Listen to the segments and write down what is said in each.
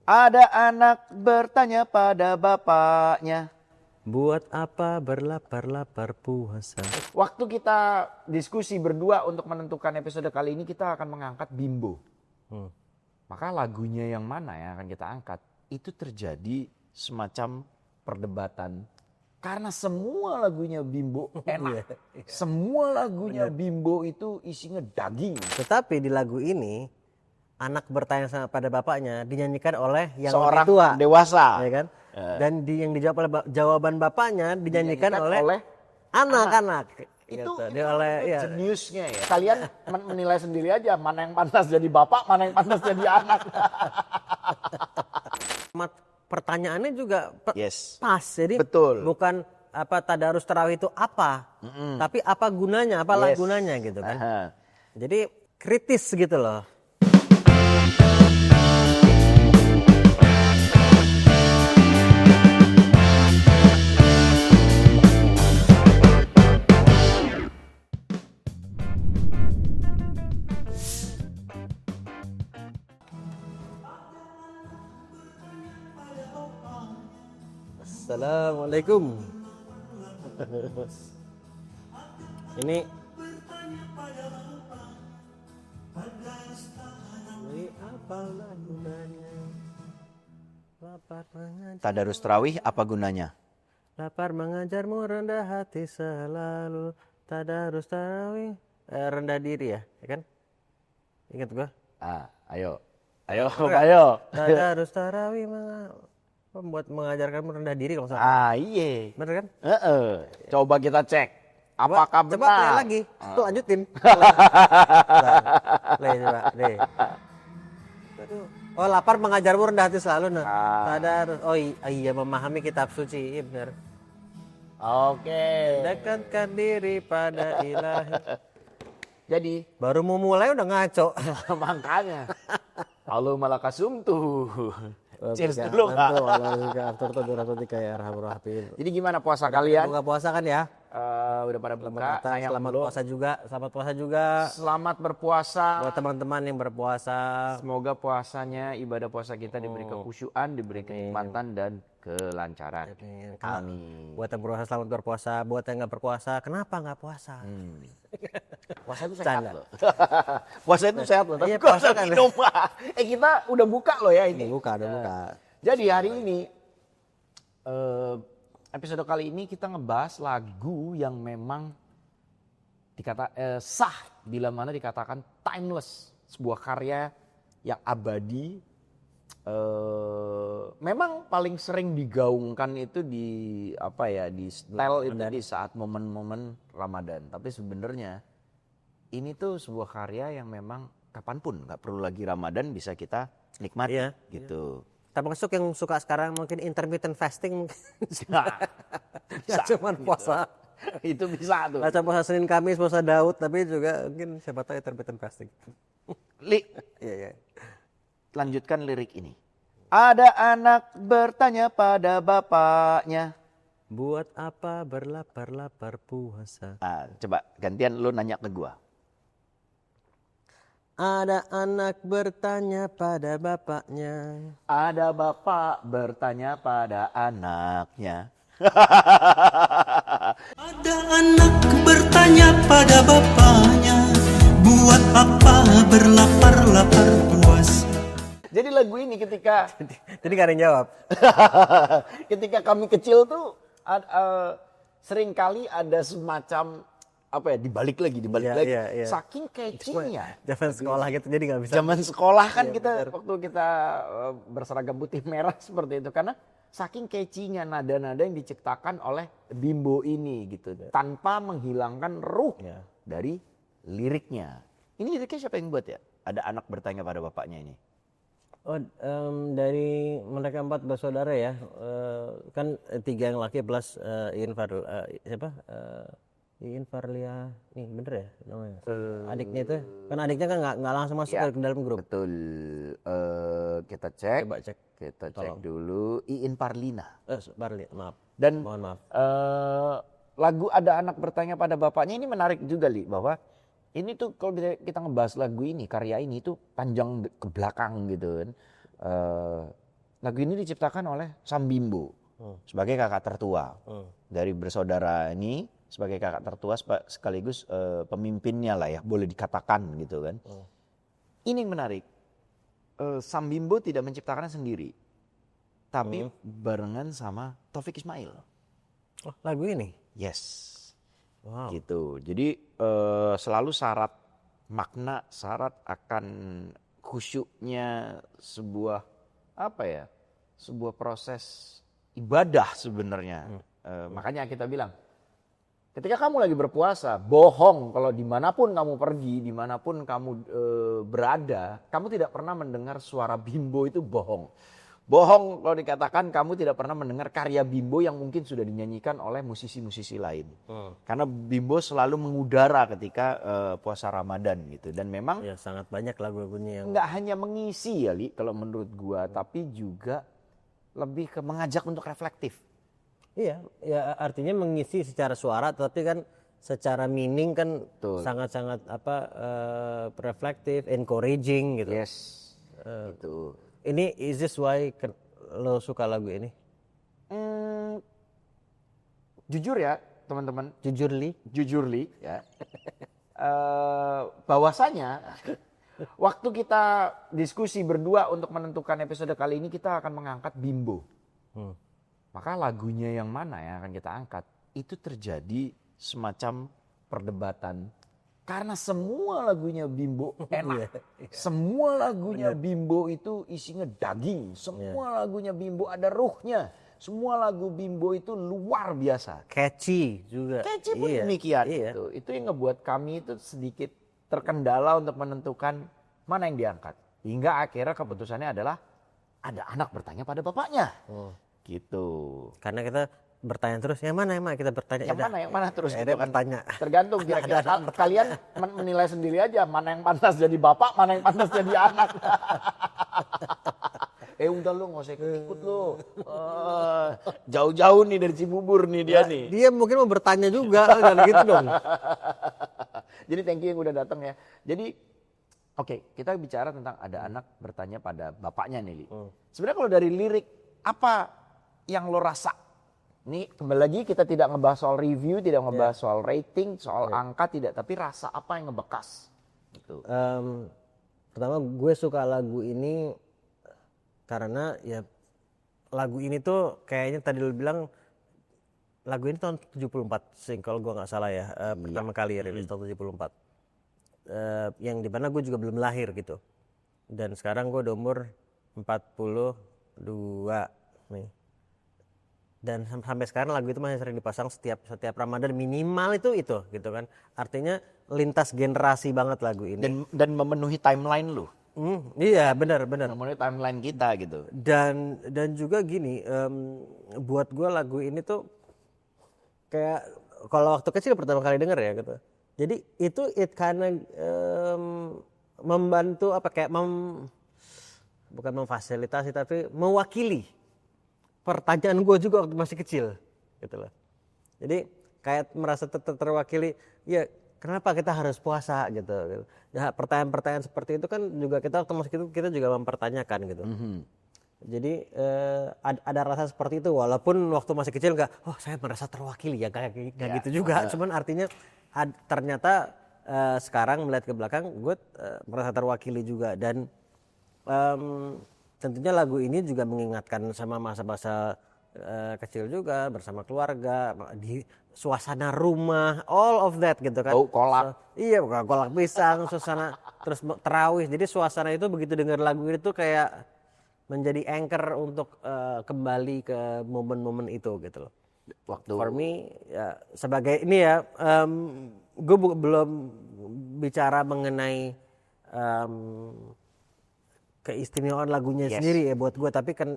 Ada anak bertanya pada bapaknya. Buat apa berlapar-lapar puasa? Waktu kita diskusi berdua untuk menentukan episode kali ini, kita akan mengangkat Bimbo. Maka lagunya yang mana yang akan kita angkat, itu terjadi semacam perdebatan. Karena semua lagunya Bimbo enak. Semua lagunya Bimbo itu isinya daging. Tetapi di lagu ini, anak bertanya pada bapaknya dinyanyikan oleh yang Seorang lebih tua, dewasa. ya kan? Dan yang dijawab oleh jawaban bapaknya dinyanyikan oleh anak-anak. Itu, Gitu. Dia oleh ya. jeniusnya ya. Kalian menilai sendiri aja mana yang pantas jadi bapak, mana yang pantas jadi anak. Pertanyaannya juga Yes. pas. Jadi Betul. bukan apa tadarus tarawih itu apa, tapi apa gunanya, apa Yes. gunanya gitu kan. Aha. Jadi kritis gitu loh. Assalamualaikum. Ini apalah gunanya lapar mengajar, Tadarus tarawih apa gunanya? lapar mengajarmu rendah hati selalu, tadarus tarawih rendah diri ya kan? Ingat gua? Ayo. Tadarus tarawih membuat mengajarkanmu rendah diri kalau nggak salah. Iya. Bener kan? Coba kita cek. Apakah Coba benar? play lagi. Tuh lanjutin. Play coba, deh. Aduh. Oh, lapar mengajarmu rendah hati selalu nah. Tadarus. Oh iya memahami kitab suci. Iya benar. Oke. Dekatkan diri pada ilahi. Jadi Baru mau mulai udah ngaco. makanya. Halo malakasumtu. Cheers dulu. Jadi gimana puasa kalian? Buka puasa kan ya? Udah pada buka. Sayang Selamat dulu. puasa juga. Selamat puasa juga. Selamat berpuasa. Buat teman-teman yang berpuasa. Semoga puasanya, ibadah puasa kita diberi kekhusyuan, diberi kenikmatan dan kelancaran. Amin. Buat yang berpuasa selamat berpuasa. Buat yang nggak berpuasa, kenapa nggak puasa? Puasa itu sehat Canda. loh. Puasa itu sehat loh. Tapi Iya, kok puasa ada kan. minum. Kita udah buka loh ya ini. Udah buka. Jadi hari ini episode kali ini kita ngebahas lagu yang memang sah bila mana dikatakan timeless, sebuah karya yang abadi. Memang paling sering digaungkan itu di style itu di saat momen-momen Ramadan. Tapi sebenarnya ini tuh sebuah karya yang memang kapanpun nggak perlu lagi Ramadan bisa kita nikmati gitu. Termasuk yang suka sekarang mungkin intermittent fasting mungkin. Bisa, Cuman puasa. Itu bisa tuh. Baca puasa Senin Kamis, puasa Daud, tapi juga mungkin siapa tahu intermittent fasting. Iya. Lanjutkan lirik ini. Ada anak bertanya pada bapaknya. Buat apa berlapar-lapar puasa? Coba gantian lu nanya ke gua. Ada anak bertanya pada bapaknya. Ada bapak bertanya pada anaknya. Ada anak bertanya pada bapaknya, buat apa berlapar-lapar puasa? Jadi lagu ini ketika Jadi gak ada yang jawab. ketika kami kecil tuh seringkali ada semacam dibalik lagi. Iya. Saking catchy-nya. Zaman sekolah gitu jadi gak bisa. Zaman sekolah kan waktu kita berseragam putih merah seperti itu karena saking catchy-nya nada-nada yang diciptakan oleh Bimbo ini gitu tanpa menghilangkan ruh dari liriknya. Ini liriknya siapa yang buat ya? Ada anak bertanya pada bapaknya ini. Dari mereka 4 bersaudara ya, kan 3 yang laki plus Iin Farlia, nih bener ya namanya? Adiknya itu, kan adiknya kan nggak langsung masuk ke dalam grup. Betul. Kita cek. Coba cek. Kita cek dulu. Iin Parlina. Parli, maaf. Dan Mohon maaf. lagu Ada Anak Bertanya Pada Bapaknya ini menarik juga bahwa ini tuh kalau kita ngebahas lagu ini, karya ini tuh panjang ke belakang gitu kan. lagu ini diciptakan oleh Sam Bimbo sebagai kakak tertua dari bersaudara ini, sebagai kakak tertua sekaligus pemimpinnya lah ya, boleh dikatakan gitu kan. Ini yang menarik, Sam Bimbo tidak menciptakannya sendiri, tapi barengan sama Taufik Ismail. Oh, lagu ini? Yes. Wow. Gitu. Jadi selalu syarat makna, syarat akan khusyuknya sebuah sebuah proses ibadah sebenarnya. Makanya kita bilang, ketika kamu lagi berpuasa, bohong kalau dimanapun kamu pergi, dimanapun kamu berada, kamu tidak pernah mendengar suara Bimbo, itu bohong. Bohong kalau dikatakan kamu tidak pernah mendengar karya Bimbo yang mungkin sudah dinyanyikan oleh musisi-musisi lain. Karena Bimbo selalu mengudara ketika puasa Ramadan gitu. Dan memang Ya sangat banyak lagu-lagunya yang nggak hanya mengisi ya Li, kalau menurut gua, tapi juga lebih ke mengajak untuk reflektif. Iya, ya artinya mengisi secara suara, tapi kan secara meaning kan Betul. sangat-sangat reflektif, encouraging gitu. Yes. Itu. Ini is this why lo suka lagu ini? Jujur ya teman-teman, Jujur Li, ya. Bahwasanya waktu kita diskusi berdua untuk menentukan episode kali ini, kita akan mengangkat Bimbo. Maka lagunya yang mana yang akan kita angkat, itu terjadi semacam perdebatan. Karena semua lagunya Bimbo enak. Semua lagunya Bimbo itu isinya daging. Semua lagunya Bimbo ada ruhnya. Semua lagu Bimbo itu luar biasa. catchy juga. Catchy pun demikian. Itu yang ngebuat kami itu sedikit terkendala untuk menentukan mana yang diangkat. Hingga akhirnya keputusannya adalah ada anak bertanya pada bapaknya. Gitu. Karena kita bertanya terus, yang mana kita bertanya. Yang mana terus ada gitu kan. bertanya. Tergantung kira-kira kalian menilai sendiri aja mana yang pantas jadi bapak, mana yang pantas jadi anak. Udah lu nggak usah ikut lu. Jauh-jauh nih dari Cibubur nih dia nih. Dia mungkin mau bertanya juga kan gitu dong. Jadi thank you yang udah datang ya. Jadi oke, kita bicara tentang ada anak bertanya pada bapaknya nih Li. Sebenarnya kalau dari lirik, apa yang lo rasa? Ini kembali lagi kita tidak ngebahas soal review, tidak ngebahas soal rating, soal angka, tidak. Tapi rasa apa yang ngebekas? Gitu. Pertama gue suka lagu ini karena ya lagu ini tuh kayaknya tadi lo bilang lagu ini tahun 74 sing kalau gue nggak salah ya, pertama kali rilis tahun 74. Yang dimana gue juga belum lahir gitu. Dan sekarang gue udah umur 42 nih. Dan sampai sekarang lagu itu masih sering dipasang setiap Ramadan minimal itu gitu kan. Artinya lintas generasi banget lagu ini. Dan memenuhi timeline lu. Iya benar. Memenuhi timeline kita gitu. Dan juga gini, buat gue lagu ini tuh kayak kalau waktu kecil pertama kali denger ya gitu. Jadi itu karena membantu bukan memfasilitasi tapi mewakili pertanyaan gue juga waktu masih kecil gitu loh. Jadi kayak merasa terwakili, ya kenapa kita harus puasa gitu. Ya pertanyaan-pertanyaan seperti itu kan juga kita waktu masih kecil kita juga mempertanyakan gitu. Jadi ada rasa seperti itu walaupun waktu masih kecil saya merasa terwakili ya kayak gitu juga. Cuman artinya ternyata sekarang melihat ke belakang gue merasa terwakili juga dan tentunya lagu ini juga mengingatkan sama masa-masa kecil juga bersama keluarga di suasana rumah, all of that gitu kan. Kolak. Iya, kolak pisang, suasana terus tarawih. Jadi suasana itu begitu dengar lagu itu kayak menjadi anchor untuk kembali ke momen-momen itu gitu loh. Waktu For me ya sebagai ini ya gue belum bicara mengenai keistimewaan lagunya sendiri ya buat gue, tapi kan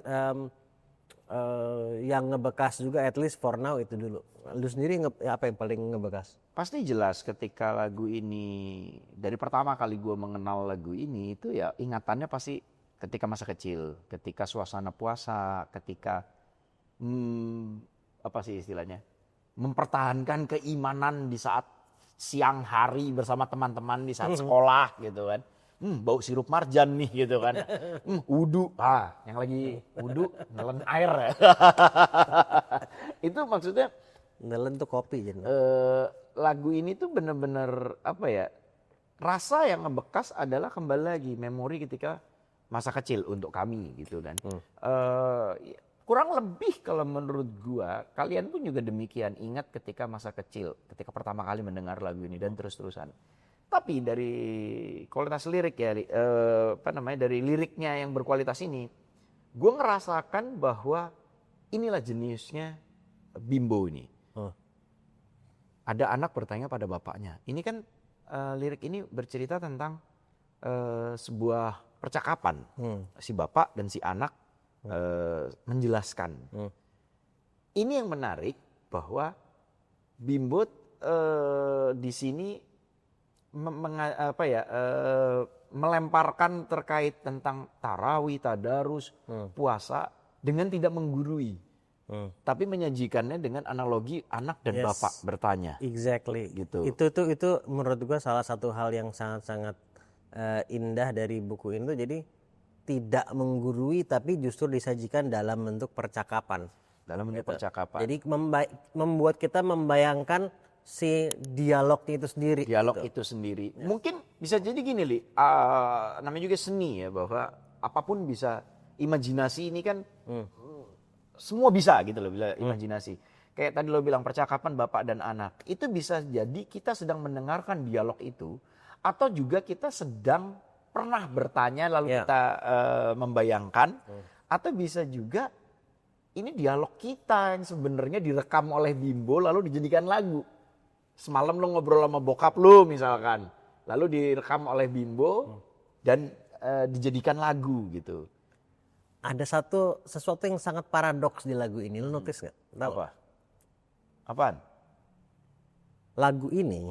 yang ngebekas juga at least for now itu dulu. Lu sendiri apa yang paling ngebekas? pasti jelas ketika lagu ini, dari pertama kali gue mengenal lagu ini itu ya ingatannya pasti ketika masa kecil, ketika suasana puasa, ketika apa sih istilahnya, mempertahankan keimanan di saat siang hari bersama teman-teman di saat sekolah gitu kan. bau sirup marjan nih gitu kan. Wudu, yang lagi wudu nelen air ya. Itu maksudnya Nelen tuh kopi jadi. lagu ini tuh bener-bener apa ya, rasa yang ngebekas adalah kembali lagi memori ketika masa kecil untuk kami gitu kan. Kurang lebih kalau menurut gua, kalian pun juga demikian, ingat ketika masa kecil, ketika pertama kali mendengar lagu ini dan terus-terusan. Tapi dari kualitas lirik ya, dari liriknya yang berkualitas ini, gua ngerasakan bahwa inilah jeniusnya Bimbo ini. Ada anak bertanya pada bapaknya. Ini kan lirik ini bercerita tentang sebuah percakapan. Si bapak dan si anak menjelaskan. Ini yang menarik bahwa Bimbo di sini melemparkan terkait tentang tarawih, tadarus, puasa dengan tidak menggurui. Tapi menyajikannya dengan analogi anak dan bapak bertanya. Exactly. Gitu. Itu menurut gua salah satu hal yang sangat-sangat indah dari buku ini tuh, jadi tidak menggurui tapi justru disajikan dalam bentuk percakapan. Dalam bentuk percakapan. Jadi membuat kita membayangkan si dialognya itu sendiri. Dialog itu sendiri. Mungkin bisa jadi gini, Li. Namanya juga seni ya, bahwa apapun bisa, imajinasi ini kan semua bisa gitu loh, bila imajinasi. Kayak tadi lo bilang percakapan bapak dan anak. Itu bisa jadi kita sedang mendengarkan dialog itu, atau juga kita sedang pernah bertanya lalu kita membayangkan, atau bisa juga ini dialog kita yang sebenarnya direkam oleh Bimbo lalu dijadikan lagu. Semalam lo ngobrol sama bokap lo misalkan, lalu direkam oleh Bimbo dan dijadikan lagu gitu. Ada sesuatu yang sangat paradoks di lagu ini, lo notice nggak? Apa? Apaan? Lagu ini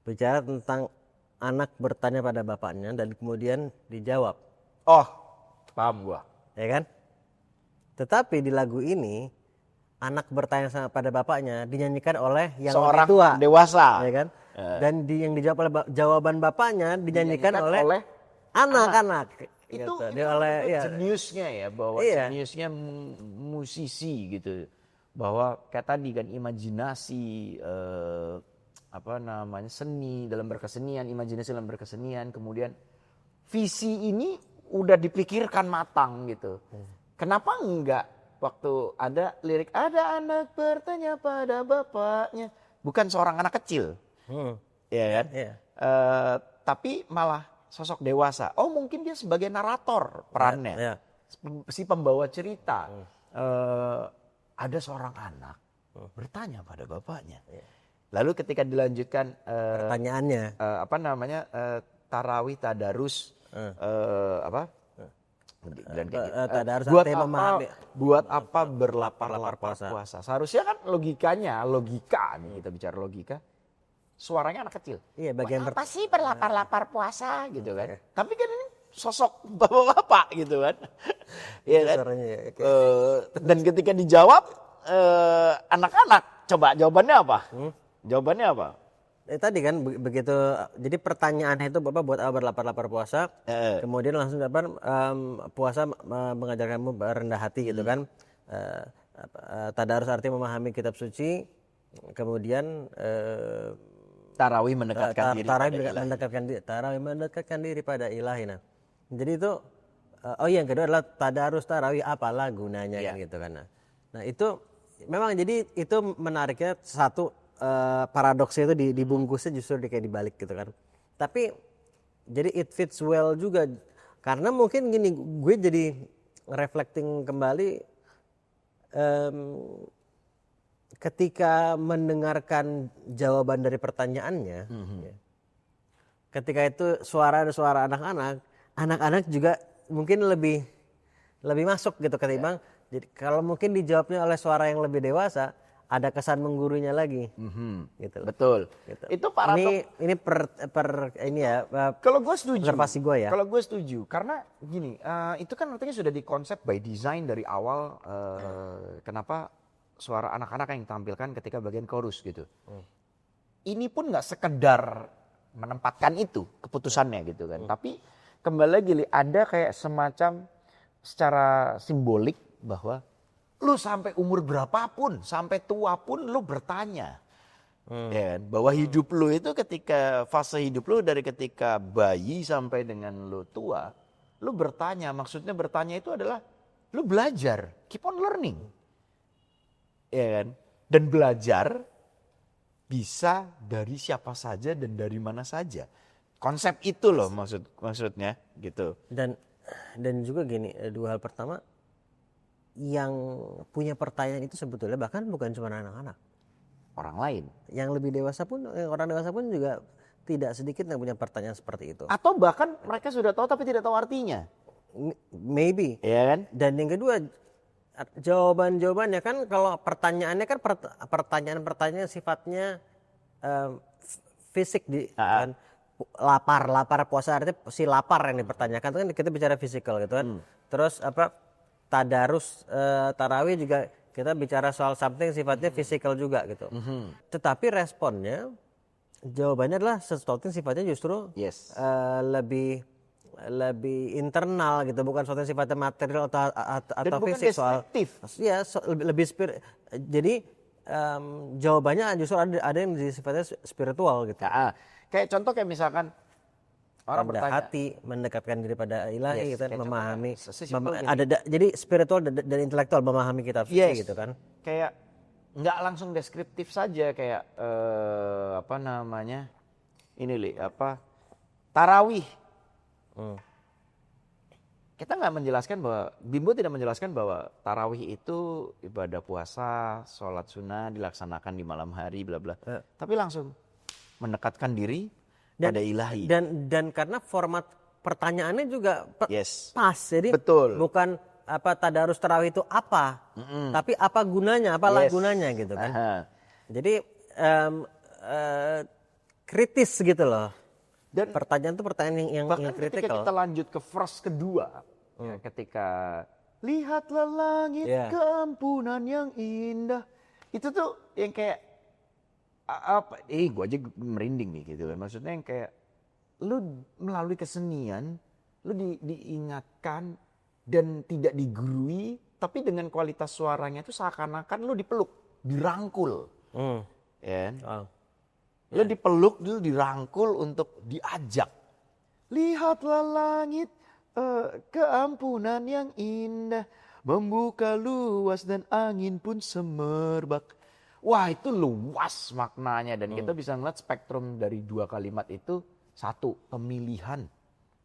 bicara tentang anak bertanya pada bapaknya dan kemudian dijawab. Oh, paham gua. Ya kan? Tetapi di lagu ini anak bertanya pada bapaknya dinyanyikan oleh yang seorang lebih tua, dewasa, ya kan? Dan yang dijawab oleh jawaban bapaknya dinyanyikan oleh anak-anak. Itu gitu. Oleh jeniusnya ya, bahwa jeniusnya musisi gitu, bahwa kayak tadi kan imajinasi, seni dalam berkesenian, imajinasi dalam berkesenian, kemudian visi ini udah dipikirkan matang gitu. Kenapa enggak waktu ada lirik ada anak bertanya pada bapaknya, bukan seorang anak kecil, ya kan? Tapi malah sosok dewasa. Oh mungkin dia sebagai narator perannya, si pembawa cerita. Ada seorang anak bertanya pada bapaknya. Lalu ketika dilanjutkan pertanyaannya, tarawih, tadarus, buat apa berlapar-lapar puasa. Seharusnya kan logika nih, kita bicara logika. Suaranya anak kecil. Iya, bagian apa sih berlapar-lapar puasa gitu kan. Tapi kan ini sosok bapak-bapak gitu kan. Iya kan? Suaranya, dan ketika dijawab anak-anak, coba jawabannya apa? Jawabannya apa? Tadi kan begitu, jadi pertanyaannya itu Bapak buat apa berlapar-lapar puasa, kemudian langsung dapat puasa mengajarkanmu rendah hati gitu kan. Tadarus artinya memahami kitab suci, kemudian tarawih mendekatkan diri pada ilahi. Nah, jadi itu yang kedua adalah tadarus tarawih, apalah gunanya kan gitu kan. Nah itu memang jadi itu menariknya satu, paradoksnya itu dibungkusnya justru kayak dibalik gitu kan. Tapi jadi it fits well juga karena mungkin gini, gue jadi reflecting kembali ketika mendengarkan jawaban dari pertanyaannya, ketika itu suara anak-anak juga mungkin lebih masuk gitu ketimbang. Jadi kalau mungkin dijawabnya oleh suara yang lebih dewasa, ada kesan menggurunya lagi, gitu. Betul. Gitu. Itu paradoks. Ini ya. Kalau gue setuju. Observasi gue ya. Kalau gue setuju, karena gini, itu kan artinya sudah dikonsep by design dari awal. Kenapa suara anak-anak yang ditampilkan ketika bagian chorus gitu. Ini pun nggak sekedar menempatkan itu keputusannya gitu kan. Tapi kembali lagi ada kayak semacam secara simbolik bahwa lu sampai umur berapapun, sampai tua pun lu bertanya. Ya kan? Bahwa hidup lu itu ketika fase hidup lu dari ketika bayi sampai dengan lu tua, lu bertanya. Maksudnya bertanya itu adalah lu belajar, keep on learning. Ya kan? Dan belajar bisa dari siapa saja dan dari mana saja. Konsep itu loh maksudnya gitu. Dan juga gini, dua hal. Pertama, yang punya pertanyaan itu sebetulnya bahkan bukan cuma anak-anak. Orang lain. Yang lebih dewasa pun, orang dewasa pun juga tidak sedikit yang punya pertanyaan seperti itu. Atau bahkan mereka sudah tahu tapi tidak tahu artinya. Maybe. Iya kan? Dan yang kedua, jawabannya kan kalau pertanyaannya kan pertanyaan sifatnya fisik kan. Lapar puasa, artinya si lapar yang dipertanyakan itu kan kita bicara fisikal gitu kan. Terus tadarus tarawih juga kita bicara soal something sifatnya fisikal juga gitu. Tetapi responnya, jawabannya adalah sesuatu yang sifatnya justru lebih internal gitu, bukan sesuatu yang sifatnya material atau fisik soal. Ya, lebih jadi jawabannya justru ada yang sifatnya spiritual gitu. Kayak contoh kayak misalkan orang bertanya, hati mendekatkan diri pada ilahi gitu kan, memahami jadi spiritual dan intelektual memahami kita gitu kan. Kayak nggak langsung deskriptif saja kayak tarawih. Kita nggak menjelaskan bahwa Bimbo tidak menjelaskan bahwa tarawih itu ibadah puasa, sholat sunnah dilaksanakan di malam hari bla bla. Tapi langsung mendekatkan diri pada ilahi. Dan karena format pertanyaannya juga pas. Jadi bukan tadarus tarawih itu apa, tapi apa gunanya, apalah gunanya gitu kan. Jadi kritis gitu loh. Dan pertanyaan itu pertanyaan yang kritikal. Ketika kita lanjut ke verse kedua, ya, ketika lihatlah langit keampunan yang indah, itu tuh yang kayak gue aja merinding nih gitu kan. Maksudnya yang kayak lu melalui kesenian, lu diingatkan dan tidak digurui, tapi dengan kualitas suaranya itu seakan-akan lu dipeluk, dirangkul. Ya. Lu dipeluk, lu dirangkul untuk diajak. Lihatlah langit keampunan yang indah, membuka luas dan angin pun semerbak. Wah, itu luas maknanya dan kita bisa ngeliat spektrum dari dua kalimat itu. Satu, pemilihan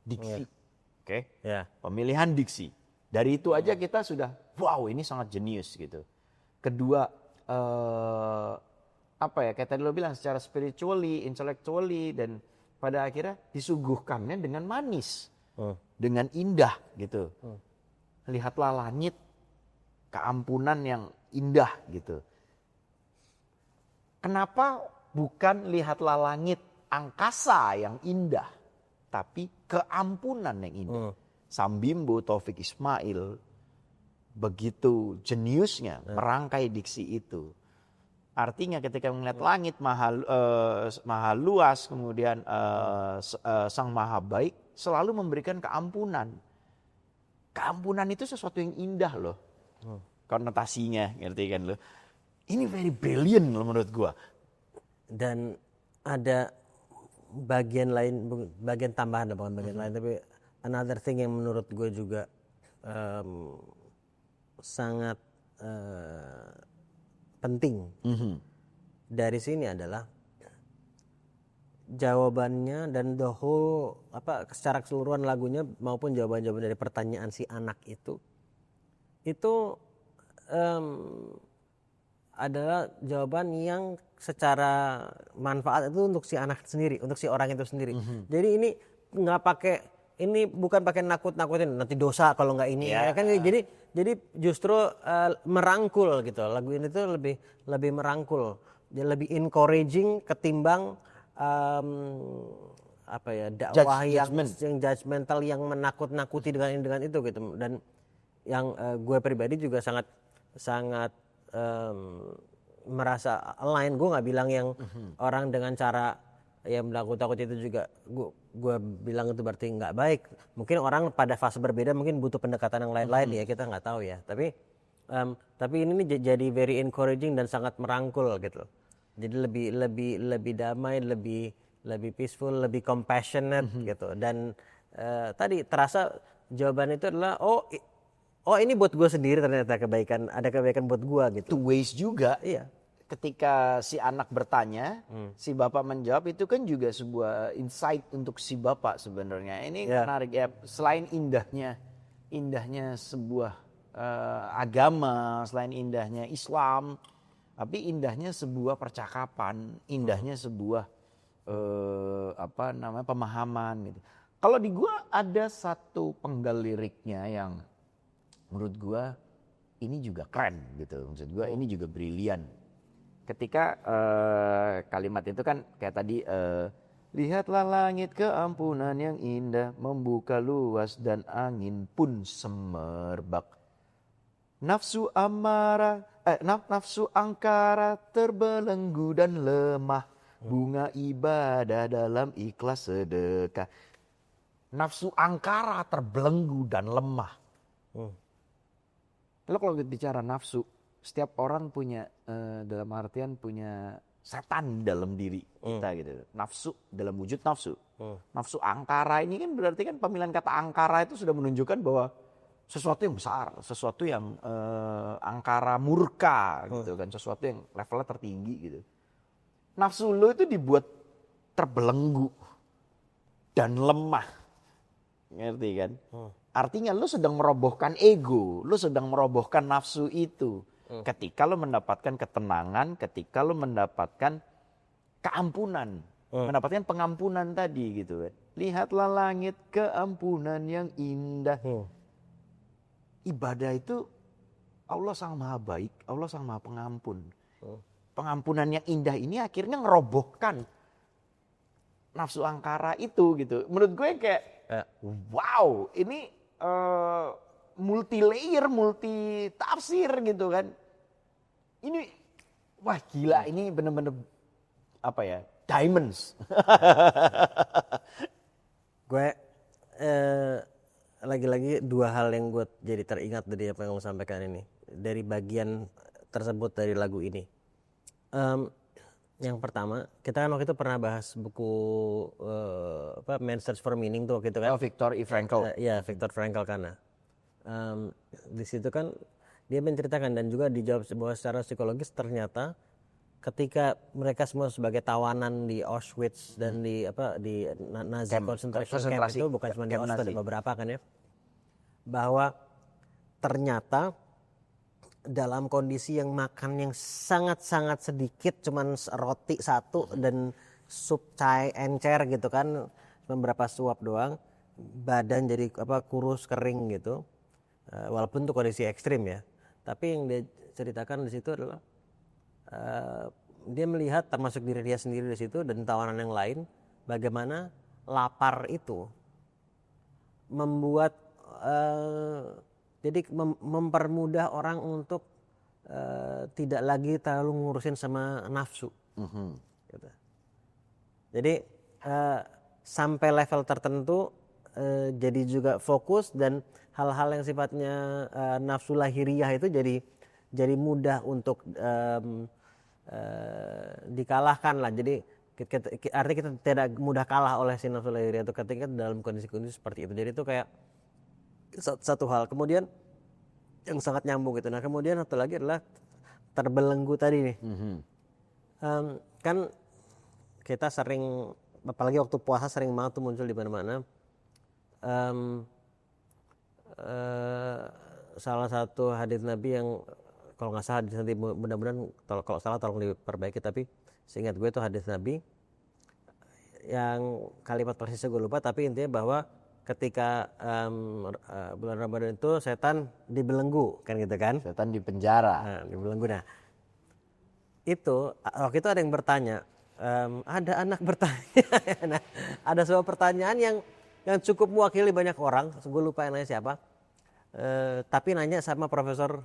diksi. Pemilihan diksi. Dari itu aja kita sudah wow, ini sangat jenius gitu. Kedua, kayak tadi lo bilang secara spiritually, intellectually, dan pada akhirnya disuguhkannya dengan manis, dengan indah gitu. Lihatlah langit, keampunan yang indah gitu. Kenapa bukan lihatlah langit angkasa yang indah, tapi keampunan yang indah. Sam Bimbo, Taufik Ismail, begitu jeniusnya merangkai diksi itu. Artinya ketika melihat langit maha luas, kemudian sang maha baik selalu memberikan keampunan. Keampunan itu sesuatu yang indah loh. Konotasinya, ngerti kan lo? Ini very brilliant loh menurut gua. Dan ada bagian tambahan, bukan bagian lain, tapi another thing yang menurut gue juga sangat penting dari sini adalah jawabannya dan the whole secara keseluruhan lagunya maupun jawaban-jawaban dari pertanyaan si anak itu adalah jawaban yang secara manfaat itu untuk si anak sendiri, untuk si orang itu sendiri. Jadi ini bukan pakai nakut-nakutin nanti dosa kalau nggak ini. Ya kan jadi justru merangkul gitu. Lagu ini tuh lebih merangkul, dia lebih encouraging ketimbang dakwah yang judgmental yang menakut-nakuti dengan itu gitu. Dan yang gue pribadi juga sangat merasa align. Gue nggak bilang yang orang dengan cara yang takut itu juga gue bilang itu berarti nggak baik. Mungkin orang pada fase berbeda mungkin butuh pendekatan yang lain-lain ya, kita nggak tahu ya. Tapi ini nih jadi very encouraging dan sangat merangkul gitu. Jadi lebih damai, lebih peaceful, lebih compassionate gitu. Dan tadi terasa jawaban itu adalah oh ini buat gue sendiri, ternyata ada kebaikan buat gue gitu. Two ways juga. Iya. Ketika si anak bertanya, si bapak menjawab, itu kan juga sebuah insight untuk si bapak sebenarnya. Ini menarik ya, selain indahnya sebuah agama, selain indahnya Islam, tapi indahnya sebuah percakapan, indahnya sebuah pemahaman gitu. Kalau di gua ada satu penggal liriknya yang menurut gua ini juga keren gitu. Maksud gua ini juga brilian. Ketika kalimat itu kan kayak tadi, lihatlah langit keampunan yang indah membuka luas dan angin pun semerbak. Nafsu angkara terbelenggu dan lemah, bunga ibadah dalam ikhlas sedekah. Nafsu angkara terbelenggu dan lemah. Lalu kalau kita bicara nafsu, setiap orang punya dalam artian punya setan dalam diri kita gitu. Nafsu dalam wujud nafsu. Nafsu angkara ini kan berarti kan pemilihan kata angkara itu sudah menunjukkan bahwa sesuatu yang besar, sesuatu yang angkara murka gitu kan, sesuatu yang levelnya tertinggi gitu. Nafsu lo itu dibuat terbelenggu dan lemah. Ngerti kan? Artinya lo sedang merobohkan ego, lo sedang merobohkan nafsu itu. Ketika lo mendapatkan ketenangan, ketika lo mendapatkan keampunan, mendapatkan pengampunan tadi gitu kan. Lihatlah langit keampunan yang indah. Ibadah itu Allah Sang Maha Baik, Allah Sang Maha Pengampun. Pengampunan yang indah ini akhirnya ngerobohkan nafsu angkara itu gitu. Menurut gue kayak wow, ini multi layer, multi tafsir gitu kan. Ini wah gila, ini bener-bener apa ya, diamonds. Gue lagi-lagi dua hal yang gue jadi teringat dari apa yang kamu sampaikan ini, dari bagian tersebut dari lagu ini. Yang pertama, kita kan waktu itu pernah bahas buku Man's Search for Meaning tuh gitu kan. Viktor E. Frankl. Iya, Viktor Frankl karena di situ kan dia menceritakan dan juga dijawab bahwa secara psikologis ternyata ketika mereka semua sebagai tawanan di Auschwitz dan di Nazi concentration camp itu, bukan cuma di Auschwitz, ada beberapa kan ya, bahwa ternyata dalam kondisi yang makan yang sangat-sangat sedikit, cuman roti satu dan sup cai encer gitu kan, beberapa suap doang, badan jadi kurus kering gitu, walaupun itu kondisi ekstrim ya. Tapi yang dia ceritakan di situ adalah dia melihat termasuk diri dia sendiri di situ dan tawanan yang lain, bagaimana lapar itu membuat jadi mempermudah orang untuk tidak lagi terlalu ngurusin sama nafsu. Gitu. Jadi sampai level tertentu jadi juga fokus, dan hal-hal yang sifatnya nafsu lahiriah itu jadi mudah untuk dikalahkan lah. Jadi artinya kita tidak mudah kalah oleh si nafsu lahiriah itu ketika dalam kondisi-kondisi seperti itu. Jadi itu kayak satu hal. Kemudian yang sangat nyambung gitu. Nah kemudian satu lagi adalah terbelenggu tadi nih. Kan kita sering, apalagi waktu puasa sering banget tuh muncul di mana-mana. Salah satu hadits Nabi yang kalau nggak salah nanti mudah-mudahan kalau salah tolong diperbaiki, tapi seingat gue itu hadits Nabi yang kalimat persisnya gue lupa, tapi intinya bahwa ketika bulan Ramadan itu setan dibelenggu kan gitu kan, setan di penjara. Nah, dibelenggu. Nah itu waktu itu ada yang bertanya, ada anak bertanya nah, ada sebuah pertanyaan yang cukup mewakili banyak orang, gue lupa yang nanya siapa, tapi nanya sama Profesor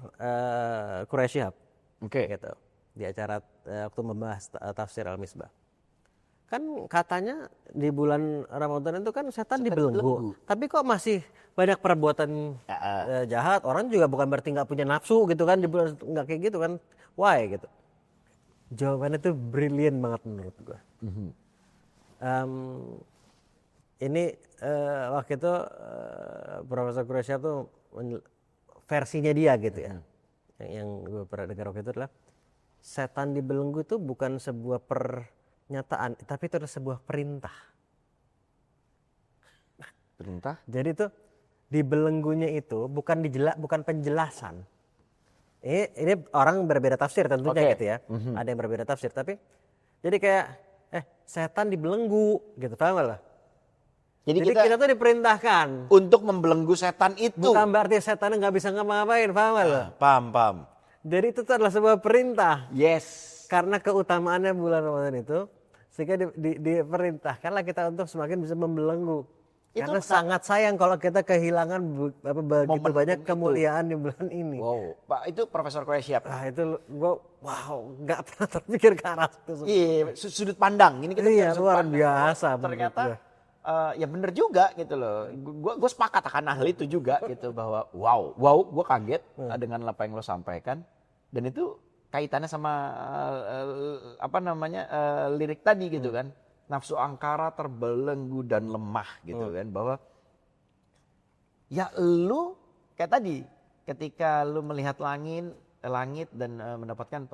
Quraish Shihab, Oke. gitu, di acara waktu membahas tafsir Al-Misbah. kan katanya di bulan Ramadan itu kan setan dibelenggu. Tapi kok masih banyak perbuatan jahat. Orang juga bukan berarti nggak punya nafsu gitu kan, di bulan nggak kayak gitu kan. Why gitu? Jawabannya tuh brilian banget menurut gue. Ini waktu itu Profesor Quraisy tuh versinya dia gitu ya. Yang gue pernah dengar waktu itu adalah setan dibelenggu itu bukan sebuah pernyataan, tapi itu adalah sebuah perintah. Perintah? Jadi itu dibelenggunya itu bukan penjelasan. Ini orang berbeda tafsir tentunya gitu ya. Ada yang berbeda tafsir, tapi jadi kayak setan dibelenggu gitu, paham gak lah? Jadi kita tuh diperintahkan untuk membelenggu setan itu. Bukan berarti setan nggak bisa ngapa-ngapain, paham gak lo? Paham. Jadi itu tuh adalah sebuah perintah. Yes. Karena keutamaannya bulan Ramadan itu, sehingga diperintahkanlah kita untuk semakin bisa membelenggu. Itu karena sangat sayang kalau kita kehilangan begitu banyak kemuliaan di bulan ini. Wow, Pak itu Profesor Quraisy siapa? Itu gue nggak pernah terpikir ke arah itu. Iya, sudut pandang. Ini kita luar biasa. Ternyata ya bener juga gitu loh. Gue sepakat akan hal itu juga gitu bahwa wow, gue kaget dengan apa yang lo sampaikan dan itu kaitannya sama lirik tadi gitu kan. Nafsu angkara terbelenggu dan lemah gitu kan, bahwa ya lu kayak tadi ketika lu melihat langit dan mendapatkan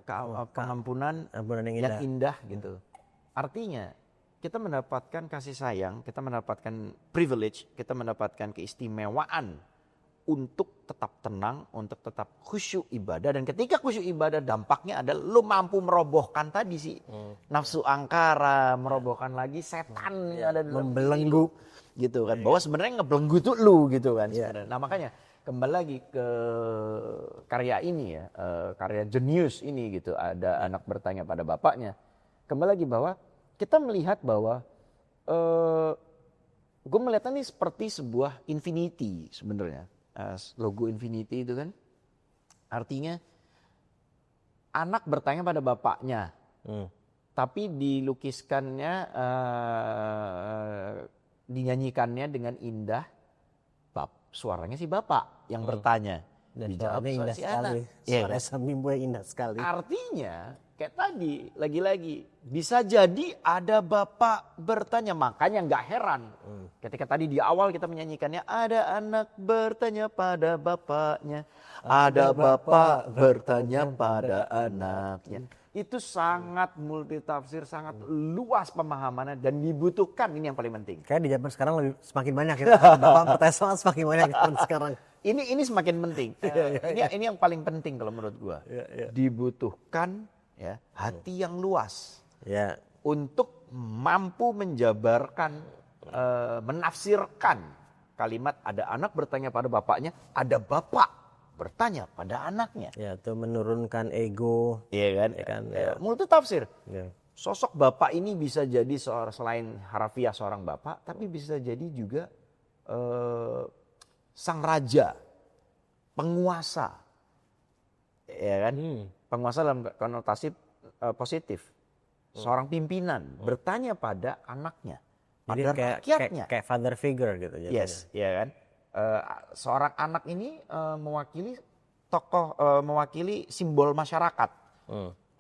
pengampunan yang indah gitu. Artinya kita mendapatkan kasih sayang, kita mendapatkan privilege, kita mendapatkan keistimewaan untuk tetap tenang, untuk tetap khusyuk ibadah. Dan ketika khusyuk ibadah dampaknya adalah lu mampu merobohkan tadi sih nafsu angkara, merobohkan lagi setan yang ada dalam membelenggu gitu kan. Bahwa sebenarnya ngebelenggu tuh lu gitu kan sebenarnya. Nah makanya kembali lagi ke karya ini ya, karya jenius ini gitu. Ada anak bertanya pada bapaknya. Kembali lagi bahwa kita melihat bahwa gue melihatnya ini seperti sebuah infinity sebenarnya. Logo infinity itu kan artinya anak bertanya pada bapaknya, tapi dilukiskannya, dinyanyikannya dengan indah, suaranya si bapak yang bertanya dan suaranya indah sekali, suara Samimbo yang indah sekali. Artinya kayak tadi lagi-lagi bisa jadi ada bapak bertanya, makanya nggak heran ketika tadi di awal kita menyanyikannya ada anak bertanya pada bapaknya, ada bapak bertanya pada anaknya. Itu sangat multitafsir, sangat luas pemahamannya dan dibutuhkan, ini yang paling penting. Kayak di zaman sekarang semakin banyak ya, bapak bertanya semakin banyak zaman sekarang. Ini semakin penting. Ini yang paling penting kalau menurut gua. Dibutuhkan ya hati yang luas untuk mampu menjabarkan, menafsirkan kalimat ada anak bertanya pada bapaknya, ada bapak bertanya pada anaknya. Ya, itu menurunkan ego. Iya kan? Multi tafsir. Sosok bapak ini bisa jadi selain harafiah seorang bapak, tapi bisa jadi juga sang raja, penguasa, ya kan? Penguasa dalam konotasi positif, seorang pimpinan bertanya pada anaknya, pada rakyatnya. Kayak father figure gitu. Yes, ya kan? Seorang anak ini mewakili tokoh, mewakili simbol masyarakat,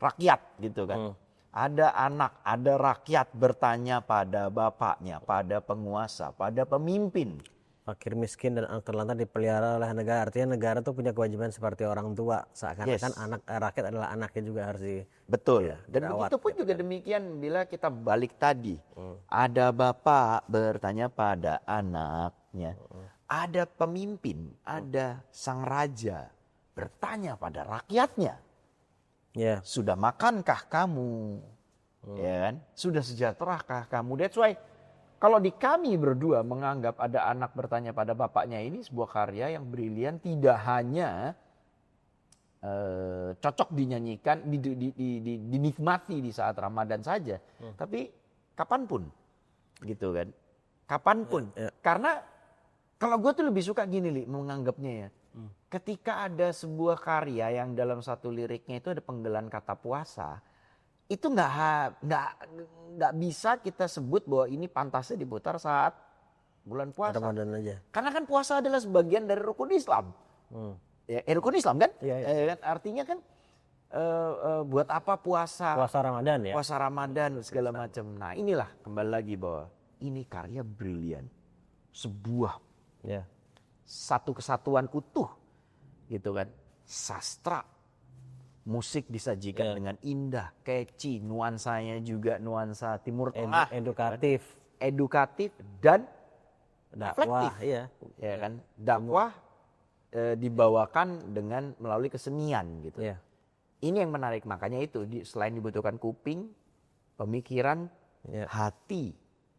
rakyat gitu kan. Ada anak, ada rakyat bertanya pada bapaknya, pada penguasa, pada pemimpin. Fakir miskin dan anak terlantar dipelihara oleh negara. Artinya negara tuh punya kewajiban seperti orang tua. Seakan-akan rakyat adalah anaknya juga harus Betul. Dan begitu pun juga demikian bila kita balik tadi. Ada bapak bertanya pada anaknya. Ada pemimpin, ada sang raja bertanya pada rakyatnya. Sudah makankah kamu? Ya kan? Sudah sejahterakah kamu? That's why kalau di kami berdua menganggap ada anak bertanya pada bapaknya ini sebuah karya yang brilian, tidak hanya cocok dinyanyikan, dinikmati di saat Ramadan saja, tapi kapanpun, gitu kan? Kapanpun, karena kalau gue tuh lebih suka gini Li, menganggapnya ya. Ketika ada sebuah karya yang dalam satu liriknya itu ada penggalan kata puasa, itu nggak bisa kita sebut bahwa ini pantasnya diputar saat bulan puasa. Ramadan aja. Karena kan puasa adalah sebagian dari rukun Islam. Ya, rukun Islam kan? Iya. Kan? Artinya kan buat apa puasa? Puasa Ramadan ya. Puasa Ramadan segala macam. Nah inilah kembali lagi bahwa ini karya brilian, sebuah Ya. satu kesatuan utuh, gitu kan? Sastra, musik disajikan dengan indah, catchy, nuansanya juga nuansa Timur Tengah, edukatif dan Dakwah, reflektif. iya. Ya kan? Dakwah dibawakan dengan melalui kesenian gitu. Iya. Ini yang menarik, makanya itu selain dibutuhkan kuping, pemikiran, hati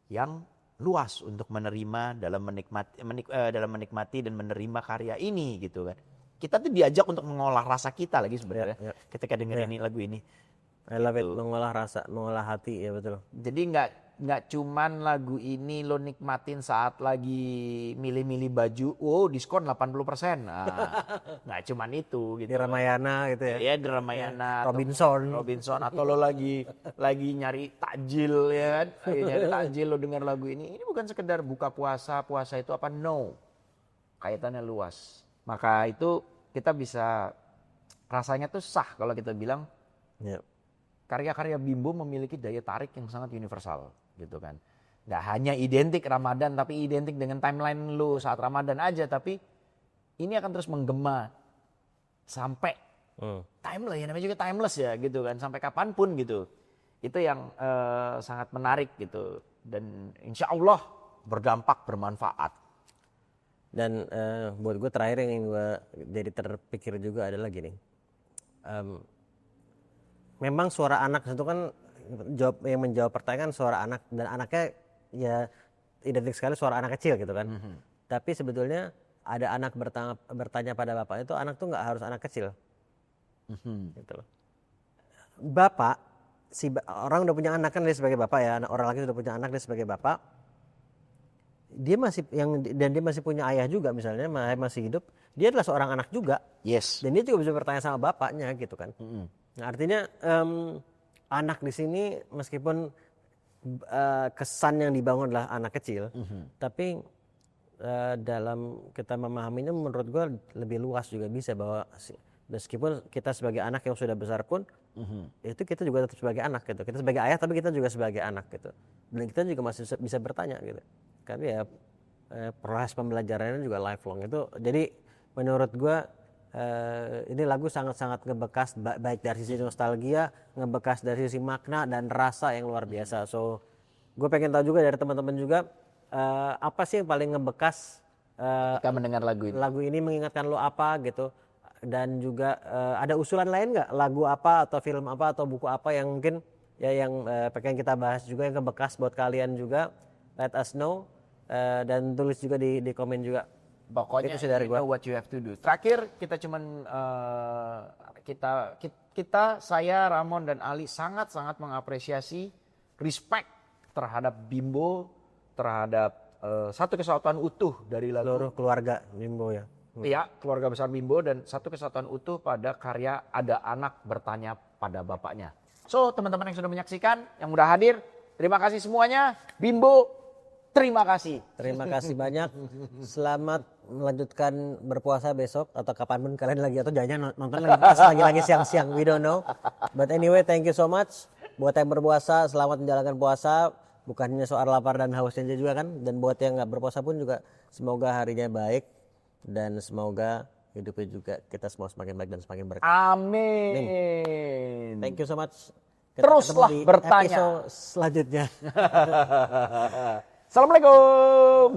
yang luas untuk menerima dalam menikmati dan menerima karya ini gitu kan. Kita tuh diajak untuk mengolah rasa kita lagi sebenarnya ketika dengerin lagu ini. I love it, mengolah rasa, mengolah hati, ya betul. Jadi nggak cuman lagu ini lo nikmatin saat lagi milih-milih baju, diskon 80%. Nah, nggak cuman itu gitu. Di Ramayana gitu ya. Ya di Ramayana. Robinson Atau lo lagi nyari takjil ya kan. Lagi nyari takjil lo denger lagu ini. Ini bukan sekedar buka puasa itu apa? No. Kaitannya luas. Maka itu kita bisa rasanya tuh sah kalau kita bilang karya-karya Bimbo memiliki daya tarik yang sangat universal gitu kan. Nggak hanya identik Ramadan tapi identik dengan timeline lu saat Ramadan aja, tapi ini akan terus menggema sampai timeless ya, namanya juga timeless ya gitu kan, sampai kapanpun gitu. Itu yang sangat menarik gitu dan insya Allah berdampak, bermanfaat. Dan buat gue terakhir yang gue jadi terpikir juga adalah gini. Memang suara anak itu kan yang menjawab pertanyaan suara anak, dan anaknya ya identik sekali suara anak kecil gitu kan. Tapi sebetulnya ada anak bertanya pada bapak itu, anak tuh nggak harus anak kecil. Gitu loh. Bapak, orang udah punya anak kan dia sebagai bapak ya, orang laki sudah punya anak dia sebagai bapak. Dia masih punya ayah juga misalnya, masih hidup. Dia adalah seorang anak juga. Yes. Dan dia juga bisa bertanya sama bapaknya gitu kan. Nah, artinya anak di sini meskipun kesan yang dibangun adalah anak kecil, tapi dalam kita memahaminya menurut gue lebih luas juga bisa, bahwa meskipun kita sebagai anak yang sudah besar pun itu kita juga tetap sebagai anak gitu. Kita sebagai ayah tapi kita juga sebagai anak gitu. Dan kita juga masih bisa bertanya gitu. Karena ya proses pembelajarannya juga lifelong itu. Jadi menurut gue ini lagu sangat-sangat ngebekas, baik dari sisi nostalgia, ngebekas dari sisi makna dan rasa yang luar biasa. So gue pengen tahu juga dari teman-teman juga apa sih yang paling ngebekas Ketika mendengar lagu ini. Lagu ini mengingatkan lo apa gitu. Dan juga ada usulan lain nggak, lagu apa atau film apa atau buku apa yang mungkin ya yang pengen kita bahas juga yang ngebekas buat kalian juga. Let us know dan tulis juga di komen juga. Pokoknya you know what you have to do. Terakhir kita cuman saya, Ramon dan Ali sangat-sangat mengapresiasi, respect terhadap Bimbo, terhadap satu kesatuan utuh dari lagu. Seluruh keluarga Bimbo ya. Iya, keluarga besar Bimbo dan satu kesatuan utuh pada karya Ada Anak Bertanya Pada Bapaknya. So teman-teman yang sudah menyaksikan, yang udah hadir, terima kasih semuanya. Bimbo, terima kasih. Terima kasih banyak. Selamat melanjutkan berpuasa besok atau kapanpun kalian lagi, atau jangan nonton lagi siang-siang, we don't know. But anyway, thank you so much. Buat yang berpuasa, selamat menjalankan puasa. Bukan hanya soal lapar dan hausnya juga kan. Dan buat yang nggak berpuasa pun juga semoga harinya baik dan semoga hidupnya juga kita semua semakin baik dan semakin berkah. Amin. Thank you so much. Kita teruslah ketemu di bertanya episode selanjutnya. Assalamualaikum.